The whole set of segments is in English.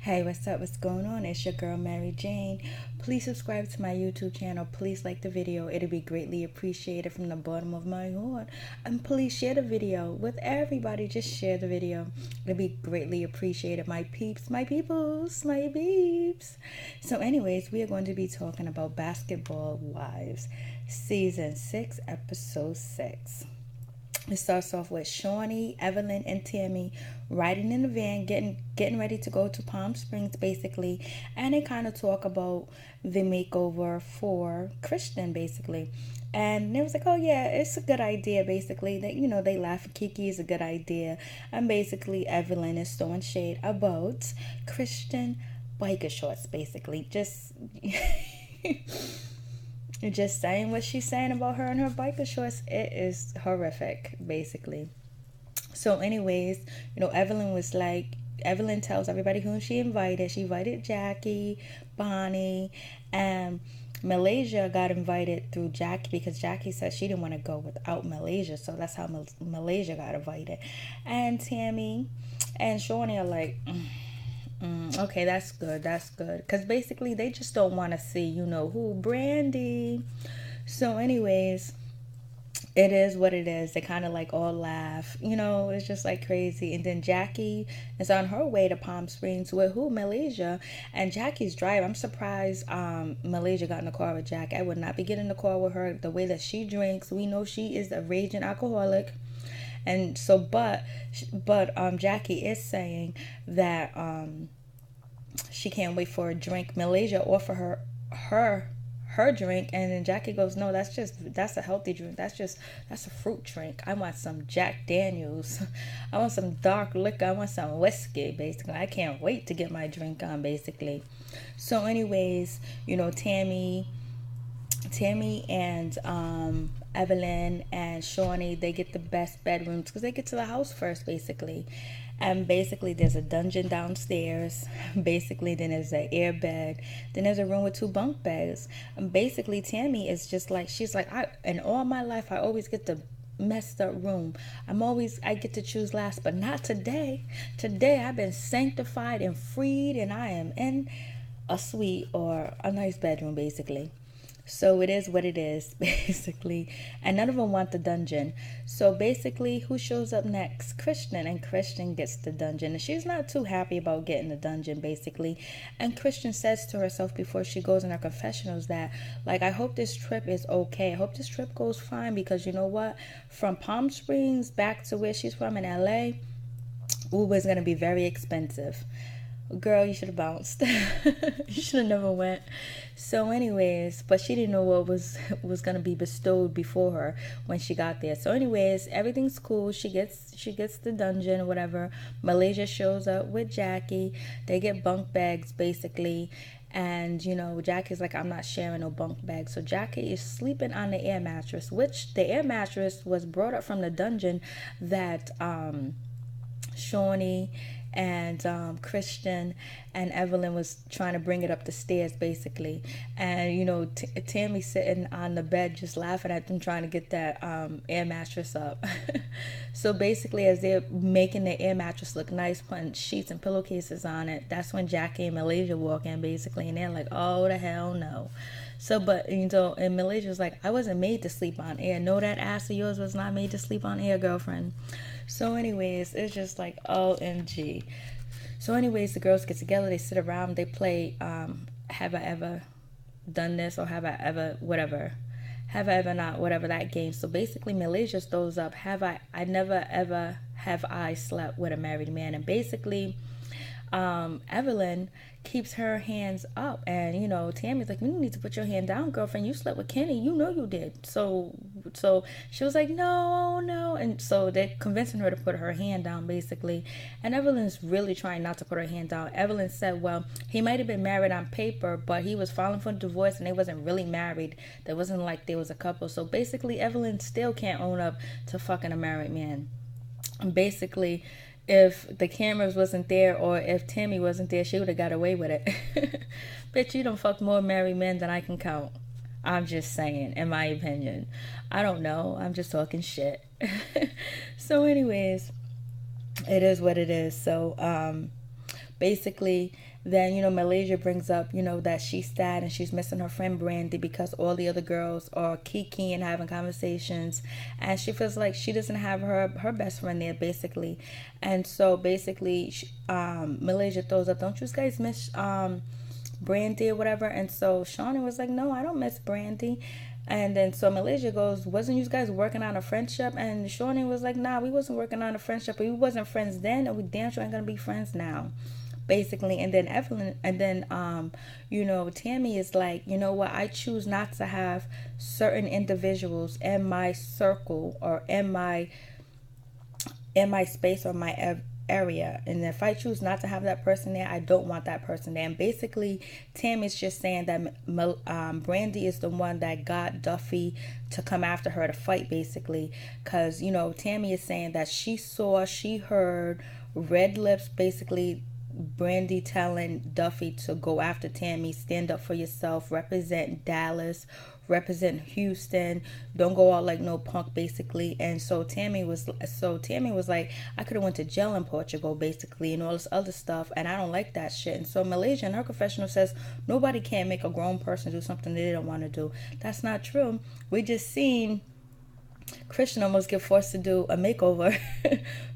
Hey, what's up? What's going on? It's your girl Mary Jane. Please subscribe to my YouTube channel. Please like the video. It'll be greatly appreciated from the bottom of my heart. And please share the video with everybody. Just share the video. It'll be greatly appreciated. My peeps, my peoples, my beeps. So anyways, we are going to be talking about Basketball Wives, Season 6, Episode 6. It starts off with Shawnee, Evelyn, and Tammy riding in the van, getting ready to go to Palm Springs, basically. And they kind of talk about the makeover for Christian, basically. And it was like, oh yeah, it's a good idea, basically. That they laugh. Kiki is a good idea, and basically Evelyn is throwing shade about Christian biker shorts, basically. Just saying what she's saying about her and her biker shorts. It is horrific, basically. So anyways, Evelyn tells everybody whom she invited. She invited Jackie, Bonnie, and Malaysia got invited through Jackie because Jackie said she didn't want to go without Malaysia. So that's how Malaysia got invited. And Tammy and Shawnee are like... okay, that's good. Because basically they just don't want to see, who, Brandy. So anyways, it is what it is. They kind of like all laugh. It's just like crazy. And then Jackie is on her way to Palm Springs with who? Malaysia. And Jackie's driving. I'm surprised Malaysia got in the car with Jackie. I would not be getting in the car with her. The way that she drinks, we know she is a raging alcoholic. And so, but Jackie is saying that she can't wait for a drink. Malaysia offer her drink, and then Jackie goes, no, that's a healthy drink. That's a fruit drink. I want some Jack Daniels. I want some dark liquor. I want some whiskey, basically. I can't wait to get my drink on, basically. So anyways, Tammy and Evelyn and Shawnee, they get the best bedrooms because they get to the house first, basically. And basically there's a dungeon downstairs. Basically then there's an air bed. Then there's a room with 2 bunk beds. And basically Tammy is just like, she's like, in all my life I always get the messed up room. I get to choose last, but not today. Today I've been sanctified and freed, and I am in a suite or a nice bedroom, basically. So it is what it is, basically. And none of them want the dungeon. So basically, who shows up next? Christian. And Christian gets the dungeon. And she's not too happy about getting the dungeon, basically. And Christian says to herself before she goes in her confessionals that, like, I hope this trip is okay. I hope this trip goes fine, because you know what? From Palm Springs back to where she's from in LA, Uber is going to be very expensive. Girl, you should have bounced. You should have never went. So anyways, but she didn't know what was going to be bestowed before her when she got there. So anyways, everything's cool. She gets the dungeon or whatever. Malaysia shows up with Jackie. They get bunk bags, basically. And Jackie's like, I'm not sharing no bunk bags. So Jackie is sleeping on the air mattress, which the air mattress was brought up from the dungeon that Shawnee and Christian and Evelyn was trying to bring it up the stairs, basically. And Tammy sitting on the bed just laughing at them trying to get that air mattress up. So basically, as they're making the air mattress look nice, putting sheets and pillowcases on it, that's when Jackie and Malaysia walk in, basically, and they're like, oh the hell no. So, but and Malaysia's like, I wasn't made to sleep on air. No, that ass of yours was not made to sleep on air, girlfriend. So anyways, it's just like OMG. So anyways, the girls get together, they sit around, they play Have I Ever Done This, or Have I Ever whatever. Have I Ever Not, whatever, that game. So basically Malaysia throws up, I never ever have I slept with a married man. And basically Evelyn keeps her hands up, and Tammy's like, you need to put your hand down, girlfriend. You slept with Kenny, you did. So she was like, no, and so they're convincing her to put her hand down, basically. And Evelyn's really trying not to put her hand down. Evelyn said, well, he might have been married on paper, but he was filing for divorce and they wasn't really married. There wasn't like they was a couple. So basically Evelyn still can't own up to fucking a married man. And basically, if the cameras wasn't there, or if Tammy wasn't there, she would have got away with it. Bitch, you done fucked more married men than I can count. I'm just saying, in my opinion. I don't know. I'm just talking shit. So anyways, it is what it is. So basically, then, Malaysia brings up, that she's sad and she's missing her friend Brandy because all the other girls are kiki and having conversations, and she feels like she doesn't have her best friend there, basically. And so basically, Malaysia throws up, don't you guys miss Brandy or whatever? And so Shawnee was like, no, I don't miss Brandy. And then so Malaysia goes, wasn't you guys working on a friendship? And Shawnee was like, nah, we wasn't working on a friendship. We wasn't friends then, and we damn sure ain't gonna be friends now, basically. And then Evelyn, and then Tammy is like, you know what, I choose not to have certain individuals in my circle or in my space or my area, and if I choose not to have that person there, I don't want that person there. And basically, Tammy's just saying that Brandy is the one that got Duffy to come after her to fight, basically, because Tammy is saying that she heard Red Lips, basically Brandy telling Duffy to go after Tammy, stand up for yourself, represent Dallas, represent Houston, don't go out like no punk, basically. And so Tammy was like, I could have went to jail in Portugal, basically, and all this other stuff, and I don't like that shit. And so Malaysia in her confessional says nobody can make a grown person do something they don't want to do. That's not true. We just seen Christian almost get forced to do a makeover.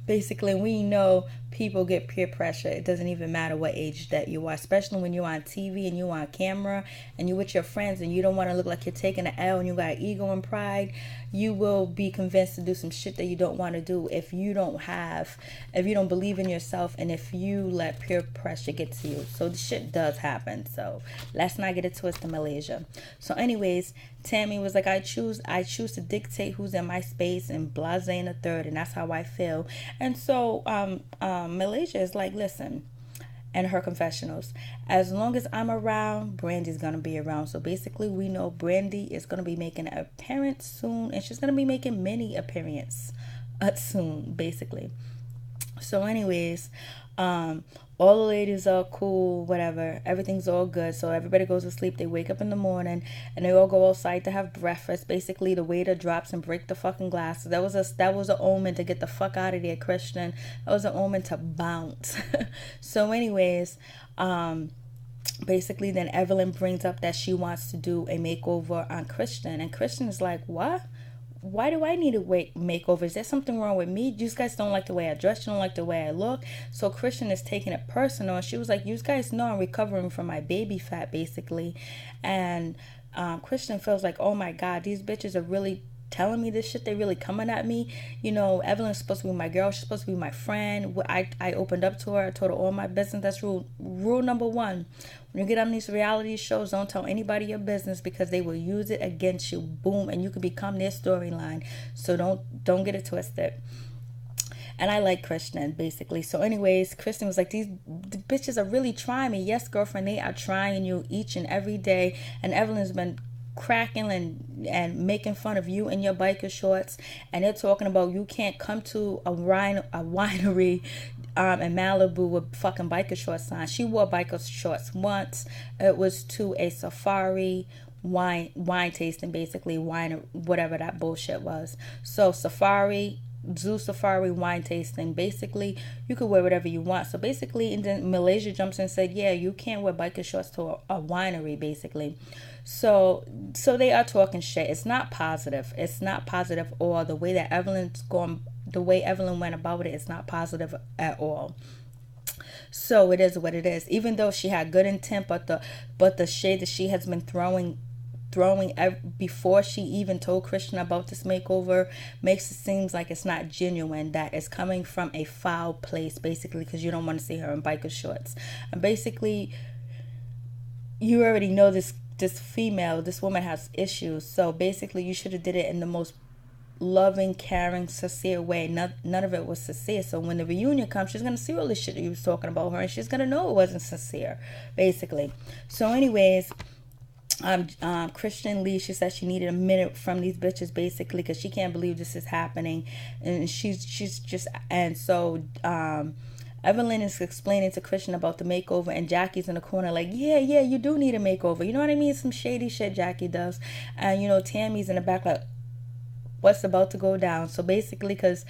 Basically, we know people get peer pressure. It doesn't even matter what age that you are, especially when you're on TV and you're on camera and you're with your friends and you don't want to look like you're taking an L and you got ego and pride. You will be convinced to do some shit that you don't want to do if you don't believe in yourself, and if you let peer pressure get to you. So the shit does happen. So let's not get it twisted, Malaysia. So anyways, Tammy was like, I choose to dictate who's in my space, and blase in the third, and that's how I feel. And so Malaysia is like, listen, and her confessionals, as long as I'm around, Brandy's gonna be around. So basically, we know Brandy is gonna be making an appearance soon, and she's gonna be making many appearances soon, basically. So anyways, all the ladies are cool, whatever, everything's all good. So everybody goes to sleep. They wake up in the morning and they all go outside to have breakfast. Basically, the waiter drops and break the fucking glass. So that was an omen to get the fuck out of there, Christian. That was an omen to bounce. So anyways, basically then Evelyn brings up that she wants to do a makeover on Christian, and Christian is like, what? Why do I need a makeover? Is there something wrong with me? You guys don't like the way I dress. You don't like the way I look. So Christian is taking it personal. And she was like, you guys know I'm recovering from my baby fat, basically. And Christian feels like, oh my God, these bitches are really telling me this shit. They really coming at me. Evelyn's supposed to be my girl. She's supposed to be my friend. I opened up to her. I told her all my business. That's rule number one. When you get on these reality shows, don't tell anybody your business, because they will use it against you. Boom, and you could become their storyline. So don't get it twisted. And I like Christian, basically. So anyways, Christian was like, the bitches are really trying me. Yes, girlfriend, they are trying you each and every day. And Evelyn's been cracking and making fun of you in your biker shorts, and they're talking about you can't come to a winery in Malibu with fucking biker shorts on. She wore biker shorts once. It was to a safari wine tasting, basically, wine, whatever that bullshit was. So zoo safari wine tasting, basically you could wear whatever you want. So basically, and then Malaysia jumps in and said, yeah, you can't wear biker shorts to a winery, basically. So they are talking shit. It's not positive, or the way that the way Evelyn went about it is not positive at all. So it is what it is. Even though she had good intent, but the shade that she has been throwing before she even told Christian about this makeover makes it seem like it's not genuine, that it's coming from a foul place, basically, because you don't want to see her in biker shorts. And basically, you already know this woman has issues. So basically, you should have did it in the most loving, caring, sincere way. None of it was sincere. So when the reunion comes, she's gonna see all this shit that you was talking about her, and she's gonna know it wasn't sincere, basically. So anyways, Christian Lee, she said she needed a minute from these bitches, basically, because she can't believe this is happening, and she's just, and so Evelyn is explaining to Christian about the makeover, and Jackie's in the corner like, yeah, you do need a makeover, you know what I mean? Some shady shit Jackie does. And Tammy's in the back like, what's about to go down? So basically, because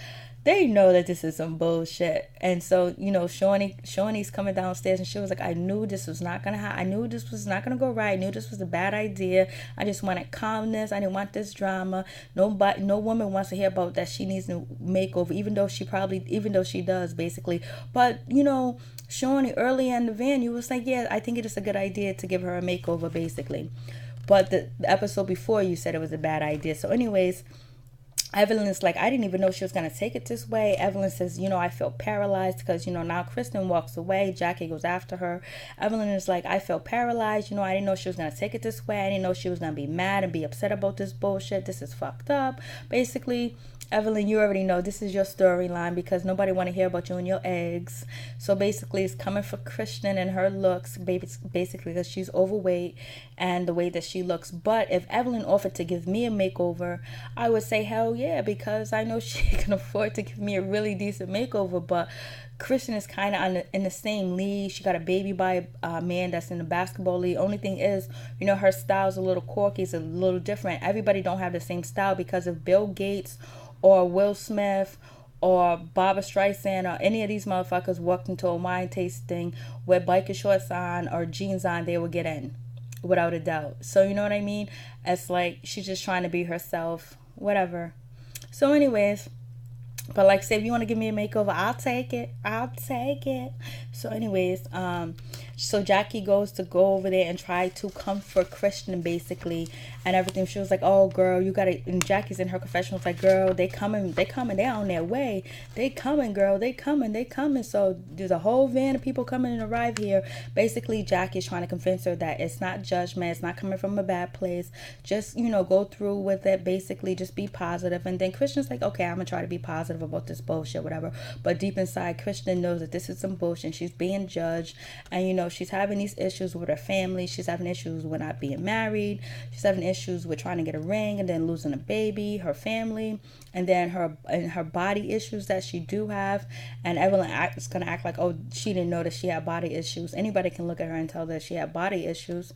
they know that this is some bullshit. And so, Shawnee's coming downstairs, and she was like, I knew this was not gonna happen. I knew this was not gonna go right. I knew this was a bad idea. I just wanted calmness. I didn't want this drama. Nobody, no woman wants to hear about that she needs a makeover, even though she does, basically. But, Shawnee, early in the van, you was like, yeah, I think it is a good idea to give her a makeover, basically. But the episode before, you said it was a bad idea. So anyways, Evelyn is like, I didn't even know she was going to take it this way. Evelyn says, I feel paralyzed because, now Kristen walks away. Jackie goes after her. Evelyn is like, I feel paralyzed. I didn't know she was going to take it this way. I didn't know she was going to be mad and be upset about this bullshit. This is fucked up. Basically, Evelyn, you already know this is your storyline because nobody want to hear about you and your eggs. So basically, it's coming for Kristen and her looks, basically because she's overweight and the way that she looks. But if Evelyn offered to give me a makeover, I would say hell yeah, because I know she can afford to give me a really decent makeover. But Kristen is kind of in the same league. She got a baby by a man that's in the basketball league. Only thing is, her style's a little quirky. It's a little different. Everybody don't have the same style because of Bill Gates or Will Smith or Barbara Streisand or any of these motherfuckers walked into a wine tasting with biker shorts on or jeans on, they would get in, without a doubt. So you know what I mean? It's like she's just trying to be herself, whatever. So anyways, but like say if you want to give me a makeover, I'll take it. So anyways, so Jackie goes to go over there and try to comfort Kristen basically and everything. She was like, oh girl, you gotta, and Jackie's in her confession was like, girl, they coming, they on their way. They coming, girl, they coming. So there's a whole van of people coming and arrive here. Basically, Jackie's trying to convince her that it's not judgment, it's not coming from a bad place. Just, go through with it, basically, just be positive. And then Kristen's like, okay, I'm gonna try to be positive about this bullshit, whatever. But deep inside, Kristen knows that this is some bullshit. She's being judged, and she's having these issues with her family. She's having issues with not being married. She's having issues with trying to get a ring and then losing a baby, her family, and then her body issues that she do have. And Evelyn is gonna act like, oh, she didn't know that she had body issues. Anybody can look at her and tell that she had body issues.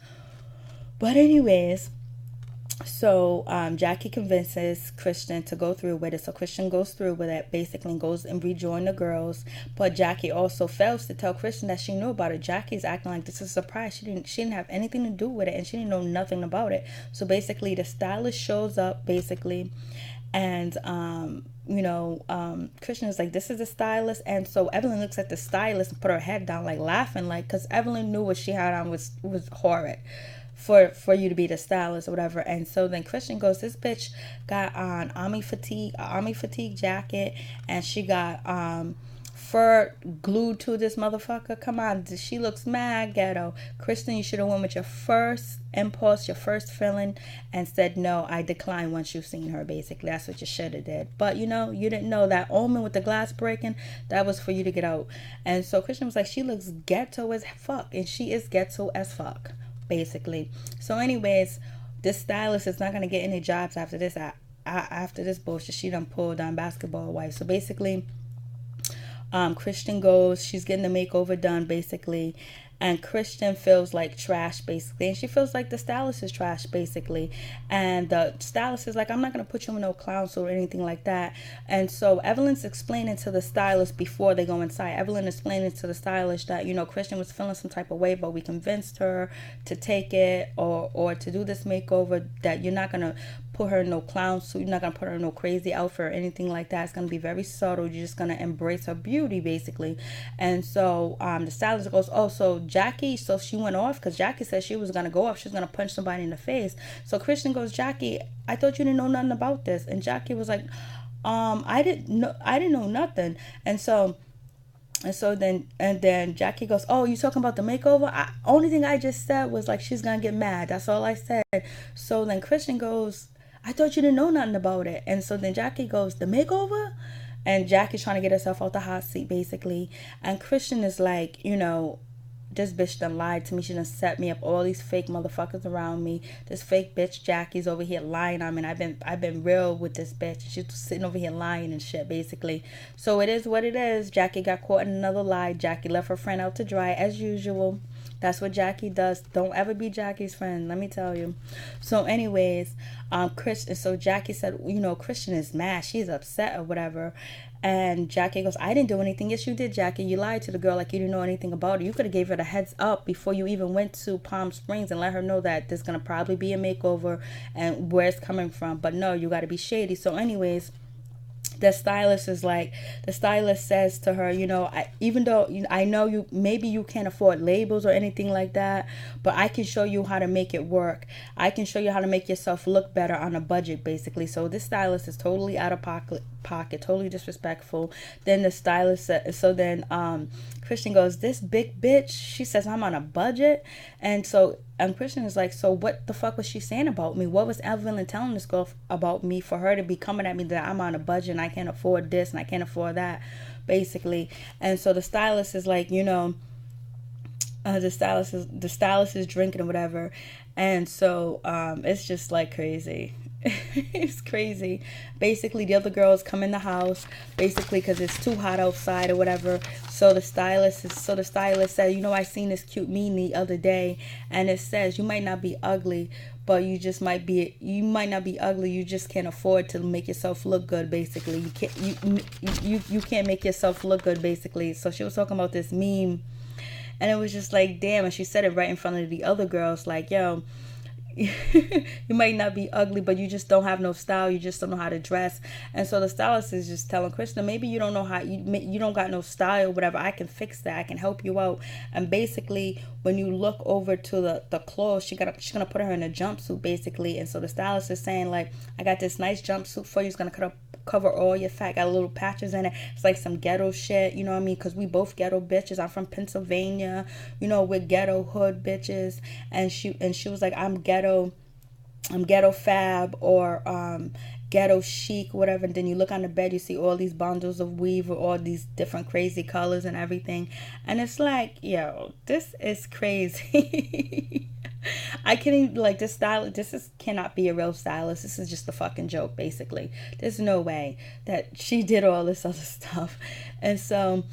But anyways, so Jackie convinces Kristen to go through with it. So Kristen goes through with it, basically, and goes and rejoin the girls. But Jackie also fails to tell Kristen that she knew about it. Jackie's acting like this is a surprise. She didn't have anything to do with it, and she didn't know nothing about it. So basically, the stylist shows up, basically, and Kristen is like, this is the stylist. And so Evelyn looks at the stylist and put her head down, like laughing, like, because Evelyn knew what she had on was horrid for you to be the stylist or whatever. And so then Kristen goes, this bitch got on army fatigue jacket, and she got fur glued to this motherfucker. Come on, she looks mad ghetto. Kristen, you should have went with your first impulse, your first feeling, and said, no, I decline once you've seen her, basically. That's what you should have did. But you didn't know that omen with the glass breaking, that was for you to get out. And so Kristen was like, she looks ghetto as fuck, and she is ghetto as fuck, basically. So anyways, this stylist is not going to get any jobs after this. After this bullshit, she done pulled on basketball wife. So basically, Kristen goes, she's getting the makeover done, basically, and Kristen feels like trash, basically, and she feels like the stylist is trash, basically, and the stylist is like, I'm not going to put you in no clown suit or anything like that. And so Evelyn's explaining to the stylist before they go inside. Evelyn explaining to the stylist that, Kristen was feeling some type of way, but we convinced her to take it or to do this makeover, that you're not going to put her in no clown suit, you're not going to put her in no crazy outfit or anything like that. It's going to be very subtle. You're just going to embrace her beauty, basically. And so the stylist goes, oh, so Jackie, so she went off, because Jackie said she was going to go off, she was going to punch somebody in the face. So Kristen goes, Jackie, I thought you didn't know nothing about this. And Jackie was like, I didn't know nothing. And then Jackie goes, oh, you talking about the makeover? Only thing I just said was like, she's gonna get mad. That's all I said. So then Kristen goes, I thought you didn't know nothing about it. And so then Jackie goes, the makeover? And Jackie's trying to get herself out the hot seat, basically. And Kristen is like, this bitch done lied to me. She done set me up all these fake motherfuckers around me. This fake bitch Jackie's over here lying on me. And I've been real with this bitch. She's sitting over here lying and shit, basically. So it is what it is. Jackie got caught in another lie. Jackie left her friend out to dry as usual. That's what Jackie does. Don't ever be Jackie's friend, let me tell you. So anyways, Christian, so Jackie said, you know, Christian is mad, she's upset or whatever. And Jackie goes, I didn't do anything. Yes, you did, Jackie. You lied to the girl like you didn't know anything about it. You could have gave her the heads up before you even went to Palm Springs and let her know that there's going to probably be a makeover and where it's coming from. But no, you got to be shady. So anyways, the stylist says to her, you know, even though I know you, maybe you can't afford labels or anything like that, but I can show you how to make it work. I can show you how to make yourself look better on a budget, basically. So this stylist is totally out of pocket, totally disrespectful. Then the stylist said, so then Christian goes, this big bitch, she says I'm on a budget. And so Christian is like, so what the fuck was she saying about me? What was Evelyn telling this girl about me for her to be coming at me that I'm on a budget and I can't afford this and I can't afford that, basically. And so the stylist is like, you know, the stylist is drinking or whatever. And so it's just like crazy. It's crazy. Basically, the other girls come in the house, basically because it's too hot outside or whatever. So the stylist said, you know, I seen this cute meme the other day, and it says you might not be ugly, but you might not be ugly, you just can't afford to make yourself look good, basically. You can't make yourself look good, basically. So she was talking about this meme, and it was just like, damn. And she said it right in front of the other girls, like, yo, you might not be ugly, but you just don't have no style. You just don't know how to dress. And so the stylist is just telling Krishna, maybe you don't know how, you don't got no style, whatever. I can fix that. I can help you out. And basically, when you look over to the clothes, she's gonna put her in a jumpsuit, basically. And so the stylist is saying, like, I got this nice jumpsuit for you. It's gonna cover all your fat, got little patches in it. It's like some ghetto shit, you know what I mean? Because we both ghetto bitches. I'm from Pennsylvania, you know, we're ghetto hood bitches. And she was like, I'm ghetto fab, or ghetto chic, whatever. And then you look on the bed, you see all these bundles of weave with all these different crazy colors and everything. And it's like, yo, this is crazy. I can't even, like, this style, cannot be a real stylist. This is just a fucking joke, basically. There's no way that she did all this other stuff. And so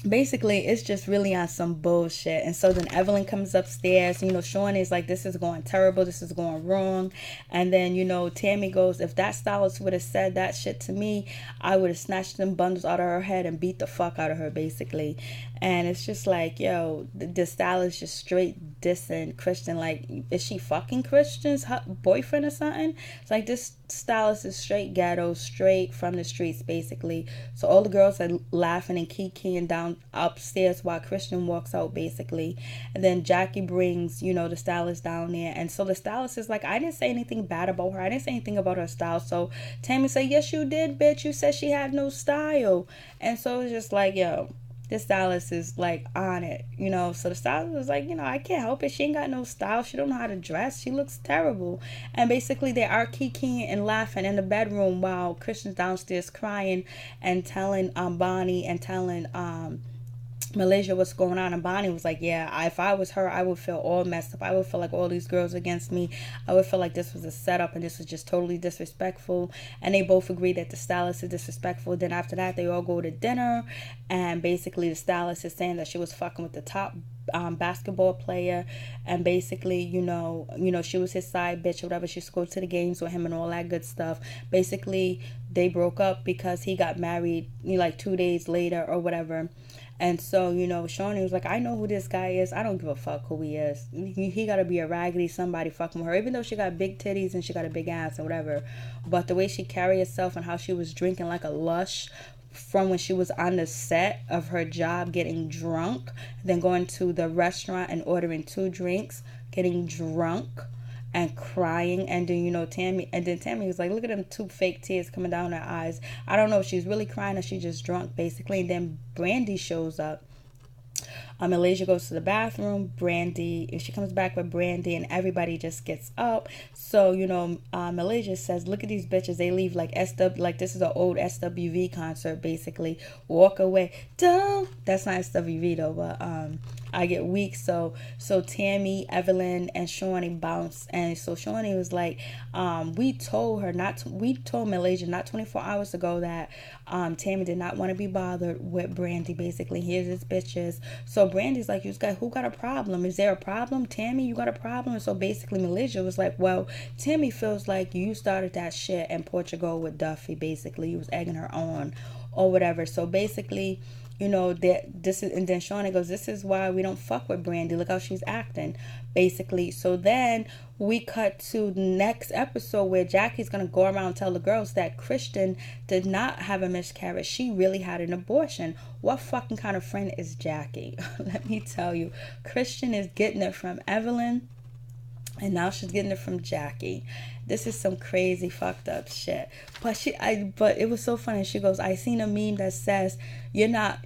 basically it's just really on some bullshit. And so then Evelyn comes upstairs, you know, Sean is like, this is going terrible, this is going wrong. And then, you know, Tammy goes, if that stylist would have said that shit to me, I would have snatched them bundles out of her head and beat the fuck out of her, basically. And it's just like, yo, the stylist just straight dissing Christian. Like, is she fucking Christian's boyfriend or something? It's like, this stylist is straight ghetto, straight from the streets, basically. So all the girls are laughing and kikiing down upstairs while Christian walks out, basically. And then Jackie brings, you know, the stylist down there. And so the stylist is like, I didn't say anything bad about her. I didn't say anything about her style. So Tammy said, yes, you did, bitch. You said she had no style. And so it's just like, yo, this stylist is like on it, you know. So the stylist was like, you know, I can't help it. She ain't got no style. She don't know how to dress. She looks terrible. And basically they are kikiing and laughing in the bedroom while Christian's downstairs crying and telling Bonnie and telling Malaysia what's going on. And Bonnie was like, yeah, if I was her, I would feel all messed up. I would feel like all these girls against me. I would feel like this was a setup and this was just totally disrespectful. And they both agree that the stylist is disrespectful. Then after that, they all go to dinner, and basically the stylist is saying that she was fucking with the top basketball player, and basically, you know, she was his side bitch or whatever. She used to go to the games with him and all that good stuff. Basically, they broke up because he got married, you know, like 2 days later or whatever. And so, you know, Shawnee was like, I know who this guy is. I don't give a fuck who he is. He got to be a raggedy somebody fucking with her, even though she got big titties and she got a big ass and whatever. But the way she carried herself and how she was drinking like a lush from when she was on the set of her job, getting drunk, then going to the restaurant and ordering 2 drinks, getting drunk and crying. And then, you know, Tammy was like, look at them 2 fake tears coming down her eyes. I don't know if she's really crying or she's just drunk, basically. And then Brandy shows up. Malaysia goes to the bathroom. She comes back with Brandy, and everybody just gets up. So, you know, Malaysia says, look at these bitches. They leave like like this is an old SWV concert, basically. Walk away. That's not SWV though, but I get weak. So Tammy, Evelyn, and Shawnee bounce. And so Shawnee was like, we told Malaysia not 24 hours ago that Tammy did not want to be bothered with Brandy, basically. Here's his bitches. So So Brandy's like, who got a problem? Is there a problem? Tammy, you got a problem? And so basically Malaysia was like, well, Tammy feels like you started that shit in Portugal with Duffy. Basically, you was egging her on or whatever. So basically, you know, that this is, and then Shawnee goes, this is why we don't fuck with Brandy. Look how she's acting, basically. So then we cut to the next episode where Jackie's gonna go around and tell the girls that Christian did not have a miscarriage. She really had an abortion. What fucking kind of friend is Jackie? Let me tell you, Christian is getting it from Evelyn, and now she's getting it from Jackie. This is some crazy fucked up shit. But it was so funny. She goes, I seen a meme that says, you're not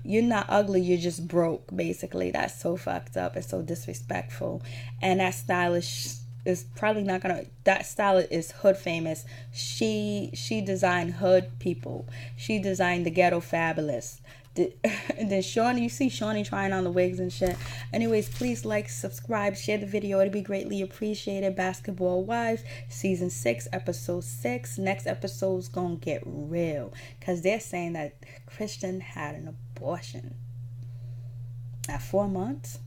ugly, you're just broke. Basically, that's so fucked up and so disrespectful. And that stylist is probably not gonna. That stylist is hood famous. She designed hood people. She designed the Ghetto Fabulous. And then Shawnee, you see Shawnee trying on the wigs and shit. Anyways, please like, subscribe, share the video. It'd be greatly appreciated. Basketball Wives, season 6, episode 6. Next episode's gonna get real, because they're saying that Christian had an abortion at 4 months.